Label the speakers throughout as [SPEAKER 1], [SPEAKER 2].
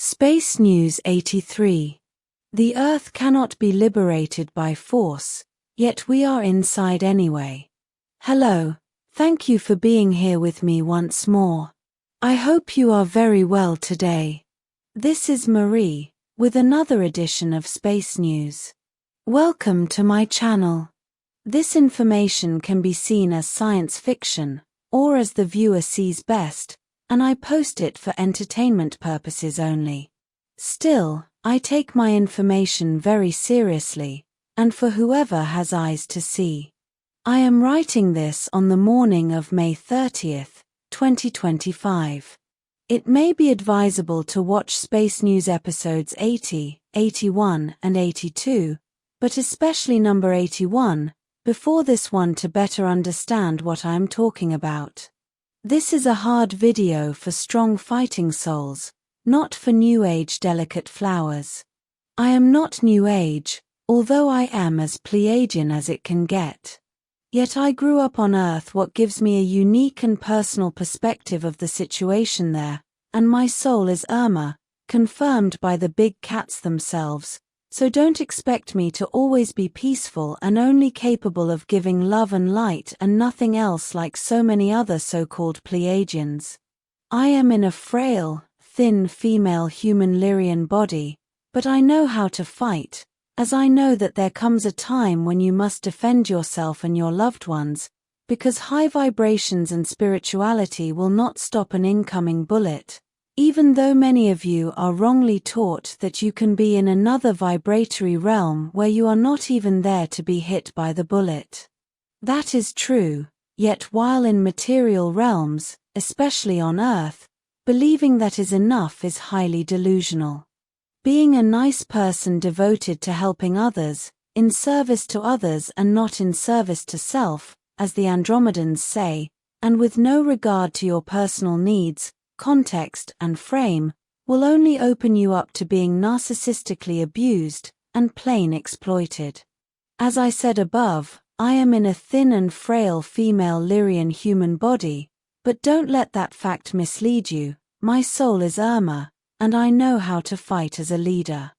[SPEAKER 1] Space News 83. The Earth cannot be liberated by force, yet we are inside anyway. Hello, thank you for being here with me once more. I hope you are very well today. This is Marie, with another edition of Space News. Welcome to my channel. This information can be seen as science fiction, or as the viewer sees best, and I post it for entertainment purposes only. Still, I take my information very seriously, and for whoever has eyes to see. I am writing this on the morning of May 30th, 2025. It may be advisable to watch Space News episodes 80, 81 and 82, but especially number 81, before this one to better understand what I am talking about. This is a hard video for strong fighting souls, not for New Age delicate flowers. I am not New Age, although I am as Pleiadian as it can get. Yet I grew up on Earth, what gives me a unique and personal perspective of the situation there, and my soul is Urmah, confirmed by the big cats themselves, so don't expect me to always be peaceful and only capable of giving love and light and nothing else like so many other so-called Pleiadians. I am in a frail, thin female human Lyrian body, but I know how to fight, as I know that there comes a time when you must defend yourself and your loved ones, because high vibrations and spirituality will not stop an incoming bullet. Even though many of you are wrongly taught that you can be in another vibratory realm where you are not even there to be hit by the bullet. That is true, yet while in material realms, especially on Earth, believing that is enough is highly delusional. Being a nice person devoted to helping others, in service to others and not in service to self, as the Andromedans say, and with no regard to your personal needs, context and frame, will only open you up to being narcissistically abused and plain exploited. As I said above, I am in a thin and frail female Lyrian human body, but don't let that fact mislead you. My soul is Urmah, and I know how to fight as a leader.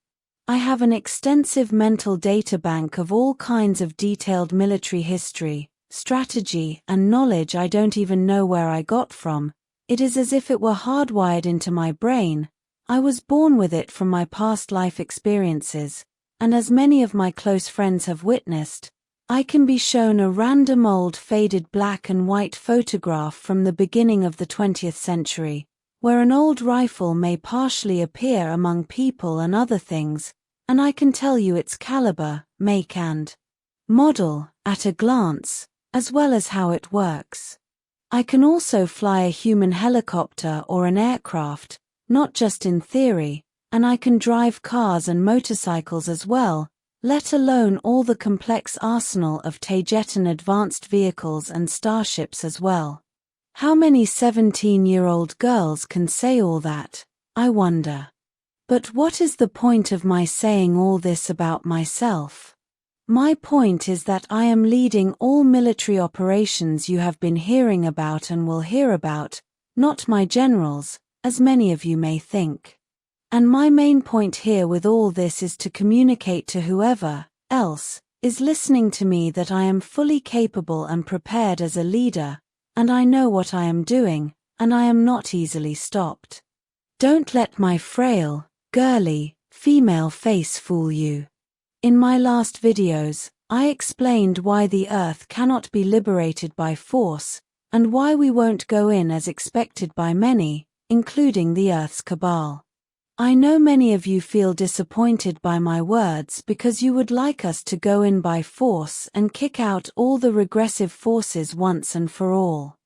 [SPEAKER 1] I have an extensive mental data bank of all kinds of detailed military history, strategy and knowledge I don't even know where I got from. It is as if it were hardwired into my brain. I was born with it from my past life experiences, and as many of my close friends have witnessed, I can be shown a random old faded black and white photograph from the beginning of the 20th century, where an old rifle may partially appear among people and other things, and I can tell you its caliber, make and model, at a glance, as well as how it works. I can also fly a human helicopter or an aircraft, not just in theory, and I can drive cars and motorcycles as well, let alone all the complex arsenal of Taygeta advanced vehicles and starships as well. How many 17-year-old girls can say all that, I wonder? But what is the point of my saying all this about myself? My point is that I am leading all military operations you have been hearing about and will hear about, not my generals, as many of you may think. And my main point here with all this is to communicate to whoever else is listening to me that I am fully capable and prepared as a leader, and I know what I am doing, and I am not easily stopped. Don't let my frail, girly, female face fool you. In my last videos, I explained why the Earth cannot be liberated by force, and why we won't go in as expected by many, including the Earth's cabal. I know many of you feel disappointed by my words because you would like us to go in by force and kick out all the regressive forces once and for all.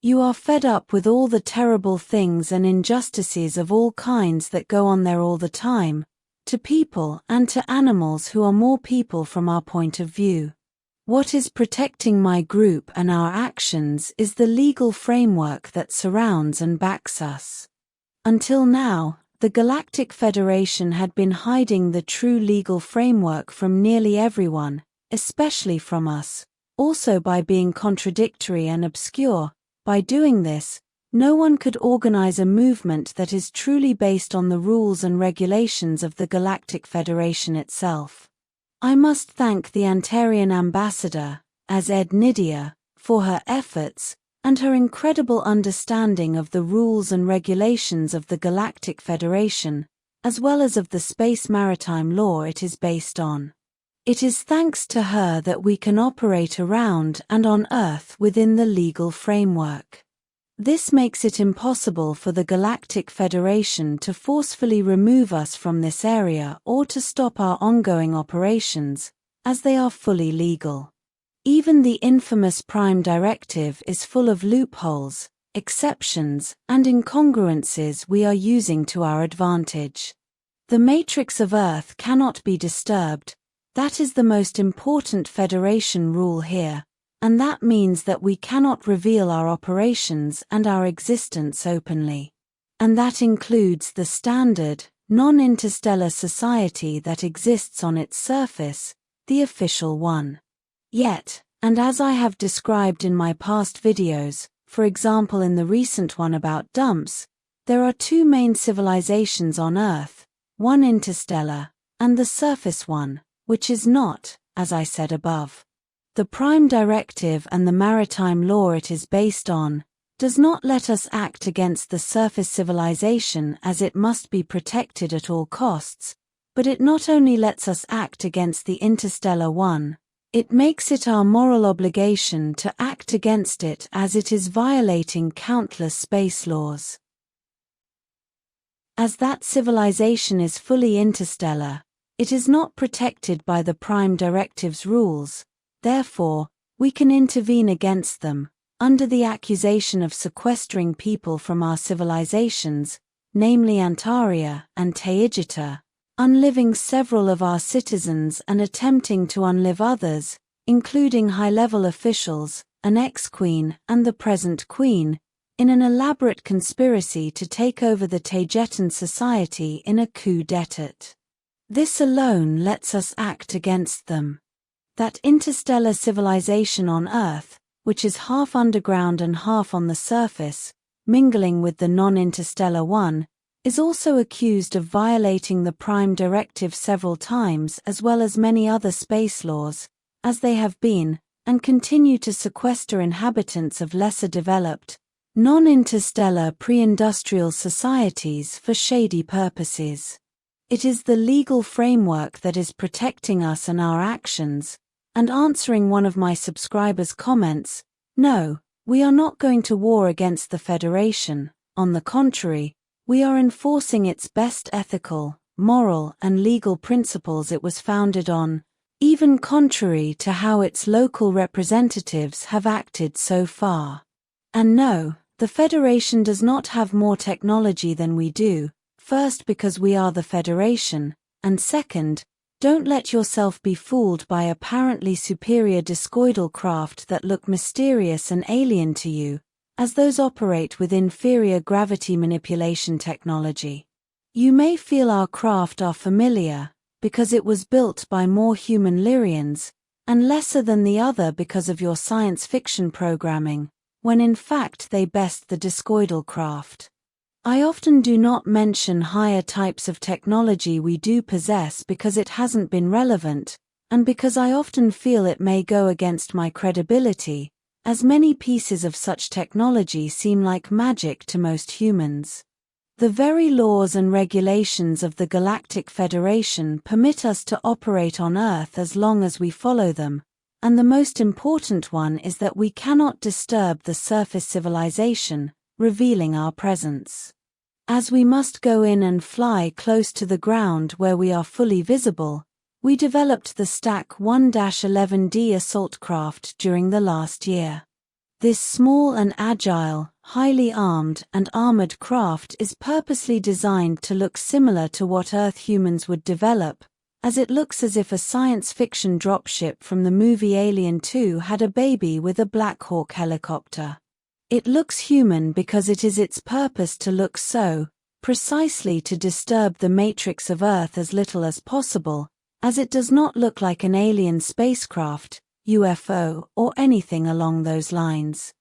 [SPEAKER 1] You are fed up with all the terrible things and injustices of all kinds that go on there all the time, to people and to animals who are more people from our point of view. What is protecting my group and our actions is the legal framework that surrounds and backs us. Until now, the Galactic Federation had been hiding the true legal framework from nearly everyone, especially from us, also by being contradictory and obscure. By doing this, No one could organize a movement that is truly based on the rules and regulations of the Galactic Federation itself. I must thank the Antarian ambassador, Azed Nydia, for her efforts and her incredible understanding of the rules and regulations of the Galactic Federation, as well as of the space maritime law it is based on. It is thanks to her that we can operate around and on Earth within the legal framework. This makes it impossible for the Galactic Federation to forcefully remove us from this area or to stop our ongoing operations, as they are fully legal. Even the infamous Prime Directive is full of loopholes, exceptions, and incongruences we are using to our advantage. The matrix of Earth cannot be disturbed. That is the most important Federation rule here, and that means that we cannot reveal our operations and our existence openly. And that includes the standard, non-interstellar society that exists on its surface, the official one. Yet, and as I have described in my past videos, for example in the recent one about dumps, there are two main civilizations on Earth, one interstellar, and the surface one, which is not, as I said above. The Prime Directive and the maritime law it is based on does not let us act against the surface civilization as it must be protected at all costs, but it not only lets us act against the interstellar one, it makes it our moral obligation to act against it as it is violating countless space laws. As that civilization is fully interstellar, it is not protected by the Prime Directive's rules, therefore, we can intervene against them, under the accusation of sequestering people from our civilizations, namely Antaria and Taygeta, unliving several of our citizens and attempting to unlive others, including high-level officials, an ex-queen and the present queen, in an elaborate conspiracy to take over the Taygetan society in a coup d'état. This alone lets us act against them. That interstellar civilization on Earth, which is half underground and half on the surface, mingling with the non-interstellar one, is also accused of violating the Prime Directive several times as well as many other space laws, as they have been, and continue to sequester inhabitants of lesser developed, non-interstellar pre-industrial societies for shady purposes. It is the legal framework that is protecting us and our actions, and answering one of my subscribers' comments, no, we are not going to war against the Federation, on the contrary, we are enforcing its best ethical, moral and legal principles it was founded on, even contrary to how its local representatives have acted so far. And no, the Federation does not have more technology than we do, first because we are the Federation, and second, don't let yourself be fooled by apparently superior discoidal craft that look mysterious and alien to you, as those operate with inferior gravity manipulation technology. You may feel our craft are familiar, because it was built by more human Lyrians, and lesser than the other because of your science fiction programming, when in fact they best the discoidal craft. I often do not mention higher types of technology we do possess because it hasn't been relevant, and because I often feel it may go against my credibility, as many pieces of such technology seem like magic to most humans. The very laws and regulations of the Galactic Federation permit us to operate on Earth as long as we follow them, and the most important one is that we cannot disturb the surface civilization, revealing our presence. As we must go in and fly close to the ground where we are fully visible, we developed the Stack 1-11D assault craft during the last year. This small and agile, highly armed and armored craft is purposely designed to look similar to what Earth humans would develop, as it looks as if a science fiction dropship from the movie Alien 2 had a baby with a Black Hawk helicopter. It looks human because it is its purpose to look so, precisely to disturb the matrix of Earth as little as possible, as it does not look like an alien spacecraft, UFO, or anything along those lines.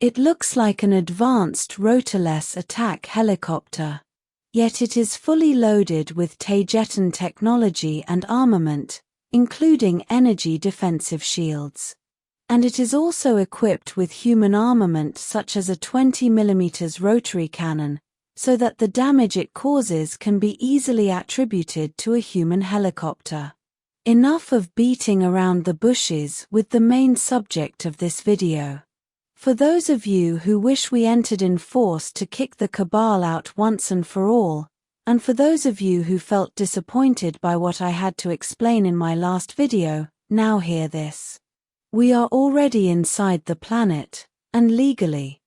[SPEAKER 1] It looks like an advanced rotorless attack helicopter. Yet it is fully loaded with Taygetan technology and armament, including energy defensive shields. And it is also equipped with human armament such as a 20mm rotary cannon, so that the damage it causes can be easily attributed to a human helicopter. Enough of beating around the bushes with the main subject of this video. For those of you who wish we entered in force to kick the Cabal out once and for all, and for those of you who felt disappointed by what I had to explain in my last video, now hear this. We are already inside the planet, and legally.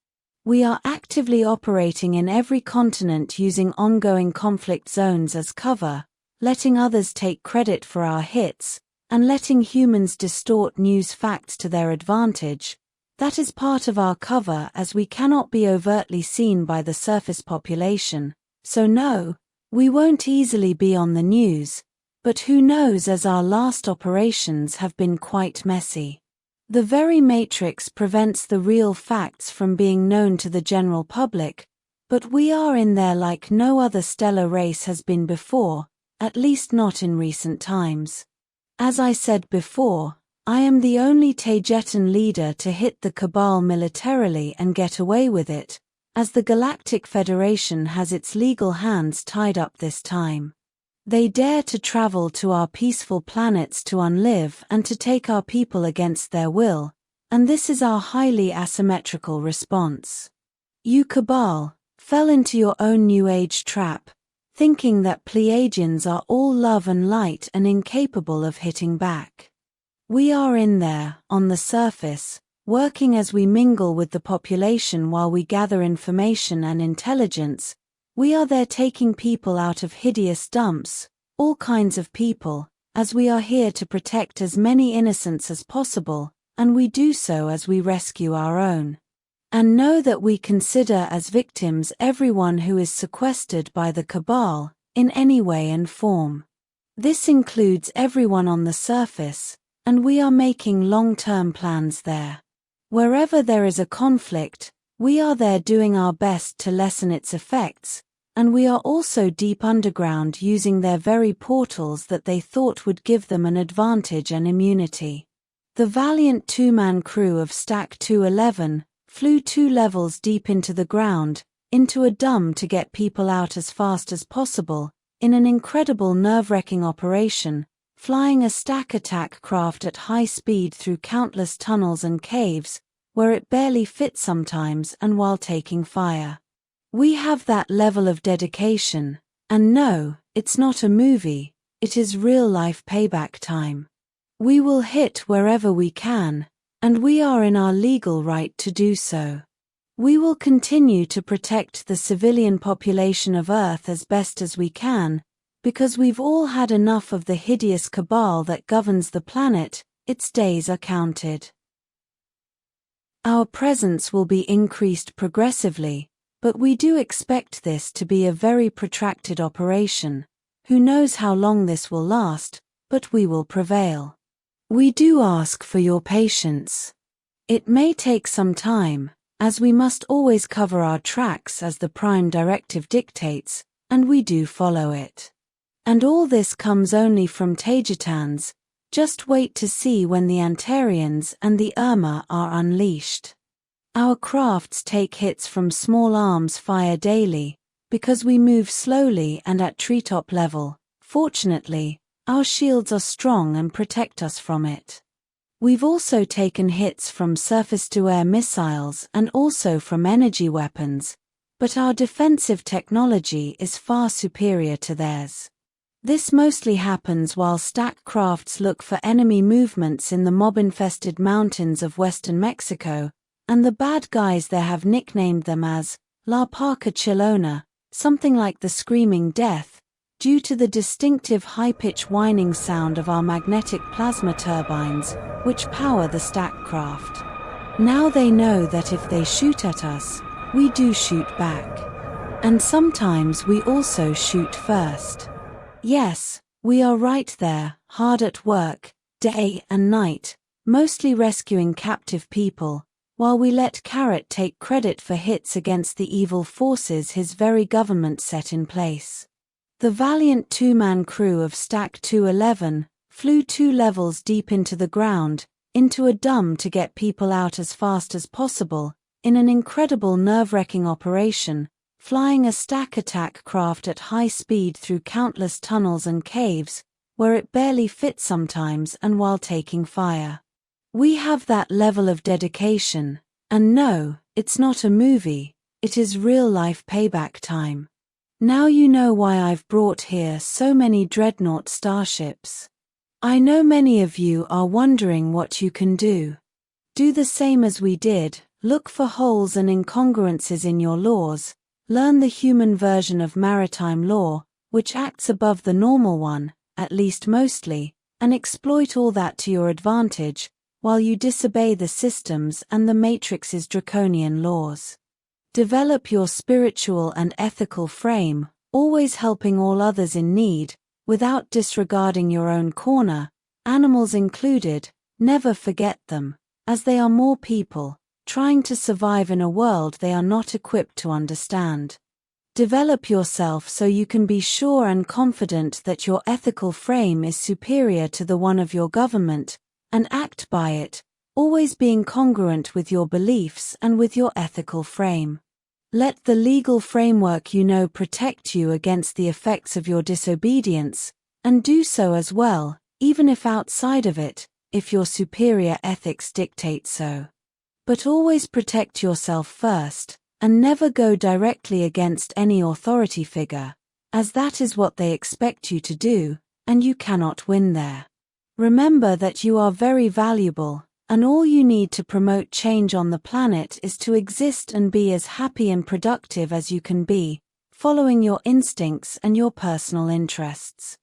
[SPEAKER 1] We are actively operating in every continent using ongoing conflict zones as cover, letting others take credit for our hits, and letting humans distort news facts to their advantage. That is part of our cover, as we cannot be overtly seen by the surface population, so no, we won't easily be on the news, but who knows, as our last operations have been quite messy. The very matrix prevents the real facts from being known to the general public, but we are in there like no other stellar race has been before, at least not in recent times. As I said before, I am the only Taygetan leader to hit the Cabal militarily and get away with it, as the Galactic Federation has its legal hands tied up this time. They dare to travel to our peaceful planets to unlive and to take our people against their will, and this is our highly asymmetrical response. You Cabal fell into your own New Age trap, thinking that Pleiadians are all love and light and incapable of hitting back. We are in there, on the surface, working as we mingle with the population while we gather information and intelligence. We are there taking people out of hideous dumps, all kinds of people, as we are here to protect as many innocents as possible, and we do so as we rescue our own. And know that we consider as victims everyone who is sequestered by the Cabal, in any way and form. This includes everyone on the surface, and we are making long-term plans there. Wherever there is a conflict, we are there doing our best to lessen its effects, and we are also deep underground using their very portals that they thought would give them an advantage and immunity. The valiant two-man crew of Stack 211 flew 2 levels deep into the ground, into a dome to get people out as fast as possible, in an incredible nerve-wracking operation, flying a stack attack craft at high speed through countless tunnels and caves, where it barely fits sometimes, and while taking fire. We have that level of dedication, and no, it's not a movie, it is real-life payback time. We will hit wherever we can, and we are in our legal right to do so. We will continue to protect the civilian population of Earth as best as we can, because we've all had enough of the hideous Cabal that governs the planet. Its days are counted. Our presence will be increased progressively, but we do expect this to be a very protracted operation. Who knows how long this will last, but we will prevail. We do ask for your patience. It may take some time, as we must always cover our tracks as the Prime Directive dictates, and we do follow it. And all this comes only from Taygetans. Just wait to see when the Antarians and the Urmah are unleashed. Our crafts take hits from small arms fire daily, because we move slowly and at treetop level. Fortunately, our shields are strong and protect us from it. We've also taken hits from surface-to-air missiles and also from energy weapons, but our defensive technology is far superior to theirs. This mostly happens while stack crafts look for enemy movements in the mob-infested mountains of western Mexico, and the bad guys there have nicknamed them as La Parca Chilona, something like the Screaming Death, due to the distinctive high-pitched whining sound of our magnetic plasma turbines, which power the stack craft. Now they know that if they shoot at us, we do shoot back. And sometimes we also shoot first. Yes, we are right there, hard at work, day and night, mostly rescuing captive people, while we let Carrot take credit for hits against the evil forces his very government set in place. The valiant two-man crew of Stack 211 flew 2 levels deep into the ground, into a dome to get people out as fast as possible, in an incredible nerve-wracking operation, flying a stack attack craft at high speed through countless tunnels and caves, where it barely fit sometimes and while taking fire. We have that level of dedication, and no, it's not a movie, it is real-life payback time. Now you know why I've brought here so many dreadnought starships. I know many of you are wondering what you can do. Do the same as we did, look for holes and incongruences in your laws, learn the human version of maritime law, which acts above the normal one, at least mostly, and exploit all that to your advantage, while you disobey the systems and the Matrix's draconian laws. Develop your spiritual and ethical frame, always helping all others in need, without disregarding your own corner, animals included. Never forget them, as they are more people, trying to survive in a world they are not equipped to understand. Develop yourself so you can be sure and confident that your ethical frame is superior to the one of your government, and act by it, always being congruent with your beliefs and with your ethical frame. Let the legal framework you know protect you against the effects of your disobedience, and do so as well, even if outside of it, if your superior ethics dictate so. But always protect yourself first, and never go directly against any authority figure, as that is what they expect you to do, and you cannot win there. Remember that you are very valuable, and all you need to promote change on the planet is to exist and be as happy and productive as you can be, following your instincts and your personal interests.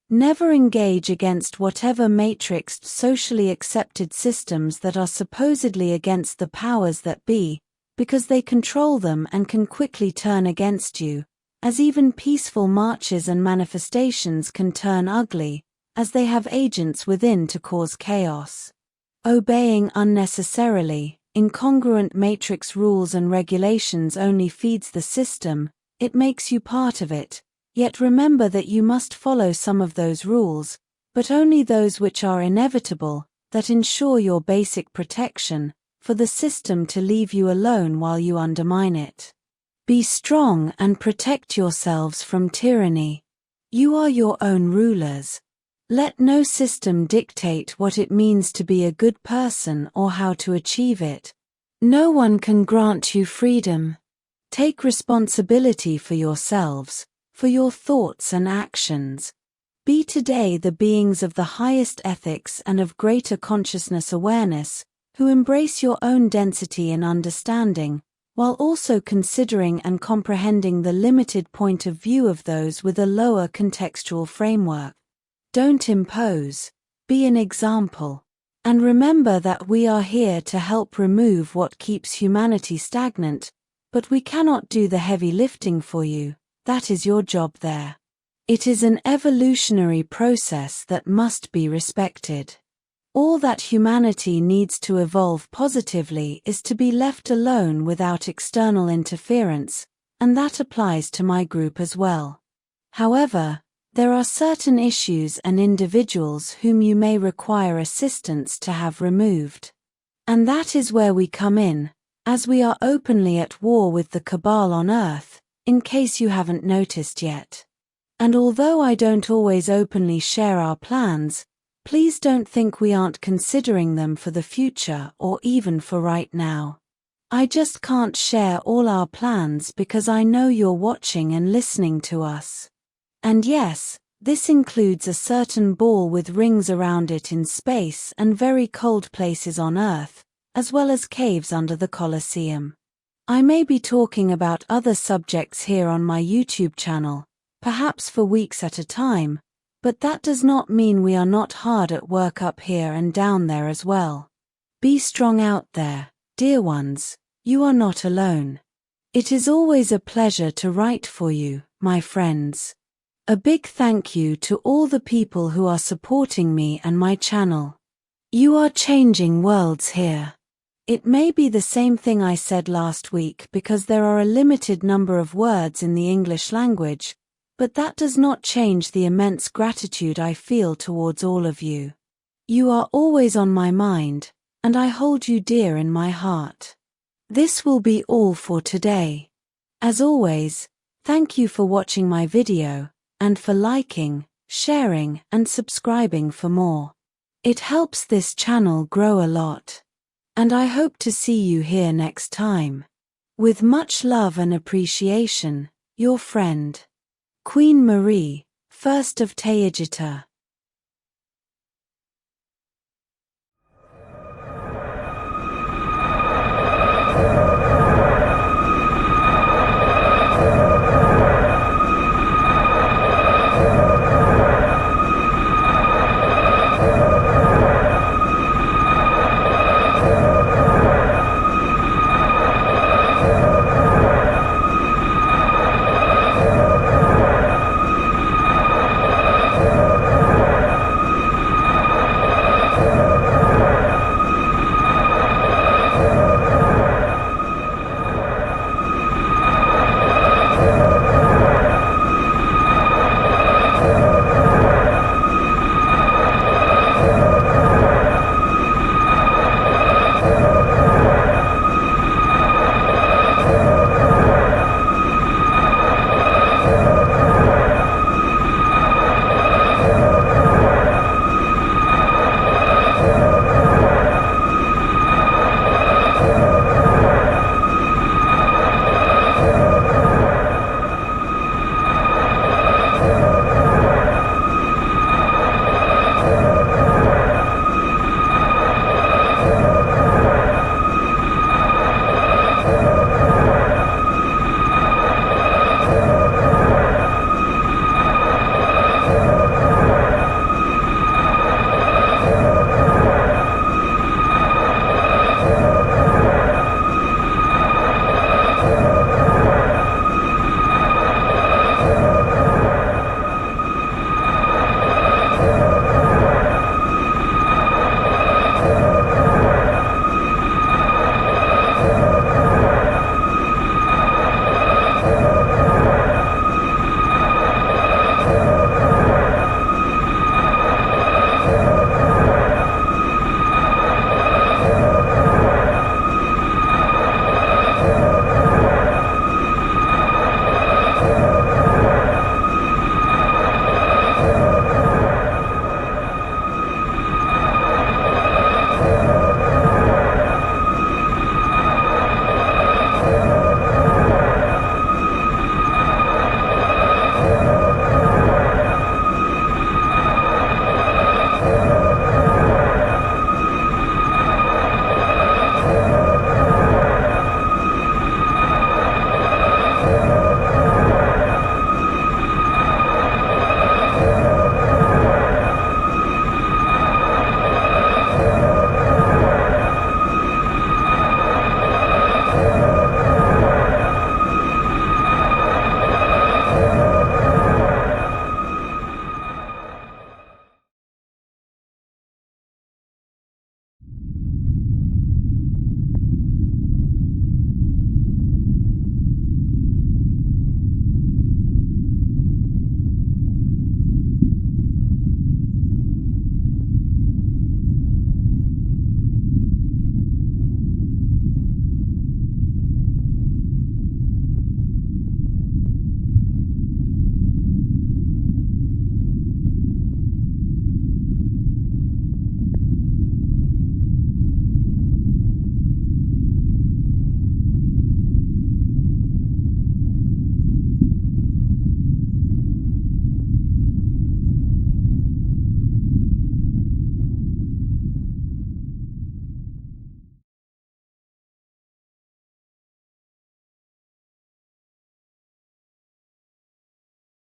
[SPEAKER 1] Never engage against whatever matrixed socially accepted systems that are supposedly against the powers that be, because they control them and can quickly turn against you, as even peaceful marches and manifestations can turn ugly, as they have agents within to cause chaos. Obeying unnecessarily, incongruent matrix rules and regulations only feeds the system, it makes you part of it, yet remember that you must follow some of those rules, but only those which are inevitable, that ensure your basic protection, for the system to leave you alone while you undermine it. Be strong and protect yourselves from tyranny. You are your own rulers. Let no system dictate what it means to be a good person or how to achieve it. No one can grant you freedom. Take responsibility for yourselves, for your thoughts and actions. Be today the beings of the highest ethics and of greater consciousness awareness, who embrace your own density and understanding, while also considering and comprehending the limited point of view of those with a lower contextual framework. Don't impose, be an example. And remember that we are here to help remove what keeps humanity stagnant, but we cannot do the heavy lifting for you, that is your job there. It is an evolutionary process that must be respected. All that humanity needs to evolve positively is to be left alone without external interference, and that applies to my group as well. However, there are certain issues and individuals whom you may require assistance to have removed. And that is where we come in, as we are openly at war with the Cabal on Earth, in case you haven't noticed yet. And although I don't always openly share our plans, please don't think we aren't considering them for the future or even for right now. I just can't share all our plans because I know you're watching and listening to us. And yes, this includes a certain ball with rings around it in space and very cold places on Earth, as well as caves under the Colosseum. I may be talking about other subjects here on my YouTube channel, perhaps for weeks at a time, but that does not mean we are not hard at work up here and down there as well. Be strong out there, dear ones, you are not alone. It is always a pleasure to write for you, my friends. A big thank you to all the people who are supporting me and my channel. You are changing worlds here. It may be the same thing I said last week because there are a limited number of words in the English language, but that does not change the immense gratitude I feel towards all of you. You are always on my mind, and I hold you dear in my heart. This will be all for today. As always, thank you for watching my video, and for liking, sharing, and subscribing for more. It helps this channel grow a lot. And I hope to see you here next time. With much love and appreciation, your friend, Queen Marie, 1st of Taygeta.